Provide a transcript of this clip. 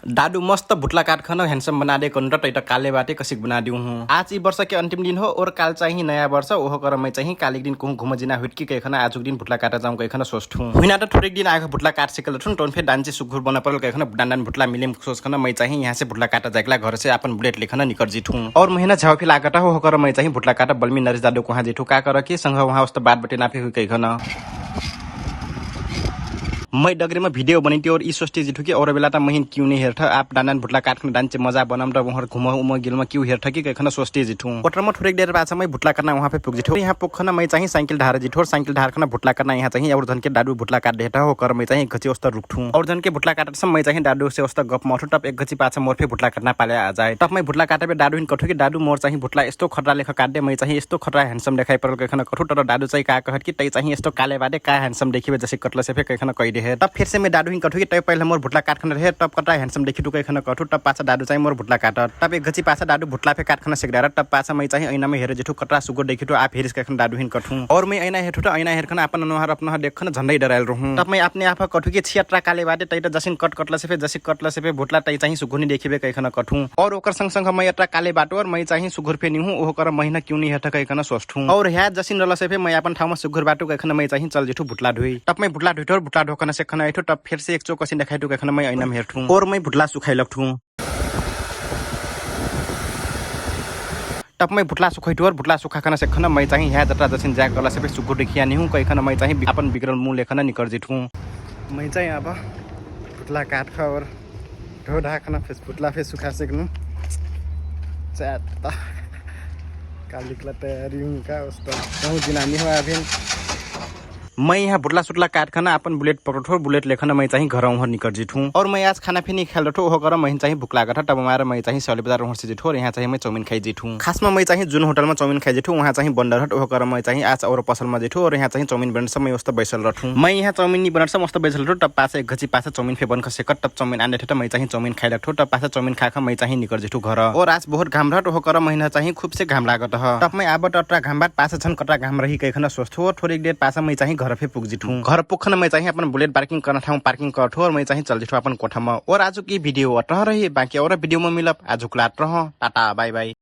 दादू मस्त भुटला काट खन हैंडसम बना दे कौन तो काले बाटे कसिक बना दियो हूँ। आज वर्ष के अंतिम दिन हो और काल चाहिए नया वर्ष ओहो कर मैं चाहिए काली दिन कहूँ घुम जिना हुटकी कहना आज दिन भुटला काटा जाऊँ कहना सोचूँ हुना तो थोड़े दिन आगे भुटला काट सिकल ठूँ टोन फिर डांचे सुघुर बना पड़ल कहना डांडन भुटला मिले सोच खना मैं चाहिए यहाँ से भुटला काटा जागला घर से अपन बुलेट लेखना निकल जिठूँ और महीना झाँफी लागता हो कर मैं चाहिए भुटला काटा बलमी नरेश दादू को जिठू का कर के संग वहाँ उस बात बटे नाफे हुई कहना मैं डगरे में वीडियो बनी थी और इस सोचती जिठू की और बेला महीन क्यों नहीं हेरठ आप डांडन भुटला काट डांचे मजा बनम वहाँ घुम उम गिल क्यों हेरठ की कहना सोचती जिठू ओटर में थोड़ी देर बाद मैं भुटला करना वहाँ पे पुग जिठू यहाँ पुखना मैं चाहिए साइकिल ढार जिठू साइकिल ढार खना भुटला करना यहाँ चाहिए और जन के दादू भुटला काट देता हो कर मैं चाहिए घची वस्ता रुकठू और जन के भुटला काट मैं चाहिए दादू से वस्ता गप मठू तब एक घची पाछा मोर पे भुटला करना पाले आ जाए तब मैं भुटला काटे दादू हिन कठू की दादू मोर चाहिए भुटला यस्तो खतरा लेख काट दे मैं चाहिए यस्तो खतरा हैंडसम देखाई पड़ल कहना कठू तर दादू चाहिए का कहत कि तई चाहिए यस्तो काले बादे का हैंडसम देखिए जैसे कटल से कहना कही दे तब फिर से मैं दादू हिन कठू की तब पहले मोर भुटला काट खन रहे तब कटा हैंडसम देखी टू कहना कठू तब पाछा दादू चाहिए मोर भुटला काट तब एक घची पाछा दादू भुटला पे काट खना सिकदार तब पाछा मैं चाहिए ऐना में हेरे जेठू कटरा सुगो देखी टू आप हेरिस कहना दादू हिन कठू और मैं ऐना हेठू तो ऐना हेरखना अपन अनुहार अपना देखना झंडा डरायल रहूं तब मैं अपने आप कठू की छियटरा काले बाटे तई जसिन कटला से जैसे कटला से भुटला तई चाहिए सुगुनी देखिबे कहना कठू और ओकर संग संग मैं अटरा काले बाटो और मैं चाहिए सुगुर पे नहीं हूं ओहो कर महीना क्यों नहीं हेठ कहना सोचठू और ह्या जसिन रला से मैं अपन ठाउमा सुगुर बाटो कहना मैं चाहिए चल जेठू भुटला धोई तब मैं भुटला धोइठो और भुटला ढोकना से खना आइठो तब फिर से एक चोकसी देखाइठो कहना मैं ऐना में हेरठू और मैं भुटला सुखाई लगठू तब मैं भुटला सुखाइठो और भुटला सुखा खाना से खना मैं चाहिए यहाँ जटा जसिन जाग गला से सुगुर देखिया नहीं हूँ कहना मैं चाहिए अपन बिगड़ल मुँह लेखना निकल जिठू मैं चाहिए अब भुटला काट खा और ढो ढा खाना फिर भुटला फिर सुखा सेकनू चाहता काली कला तैयारी हूँ का उस तो दिनानी हुआ अभी मैं यहाँ भुटला सुटला काट खाना अपन बुलेट पकड़ो बुलेट लेखना मैं चाहिए घर उहर निकल जिठू और मैं आज खाना फिर नहीं खेल रहा हो कर मैं चाहिए भूख लगा था तब हमारा मैं चाहिए सौली बाजार उहर से जिठू और यहाँ चाहिए मैं चाउमीन खाई जिठू खास में मैं चाहिए जुन होटल में चाउमीन खाई जिठू वहाँ चाहिए बंदर हट होकर मैं चाहिए आज और पसल में जिठू और यहाँ चाहिए चाउमीन बन सब मैं उस बैसल रखूँ मैं यहाँ चाउमीन नहीं बना सब मस्त बैसल रहूँ तब पास एक घची पास चाउमीन फे बन खसे तब चाउमीन आने थे मैं चाहिए चाउमीन खाई रखूँ तब पास चाउमीन खा मैं चाहिए निकल जिठू घर और आज बहुत घाम रहा होकर महीना चाहिए खूब से घाम लागत है तब मैं आबट अटरा घाम बाद पास छन कटरा घाम रही कहना सोचू और थोड़ी देर पास मैं चाहिए घर पे पुग जिठू घर पुखना मैं चाहिए अपन बुलेट पार्किंग करना ठाउँ पार्किंग करठो और मैं चाहिए चल जिठू अपन कोठा में और आज की वीडियो अटह रही बाकी और वीडियो में मिलब आज लाट रह टाटा बाय बाय।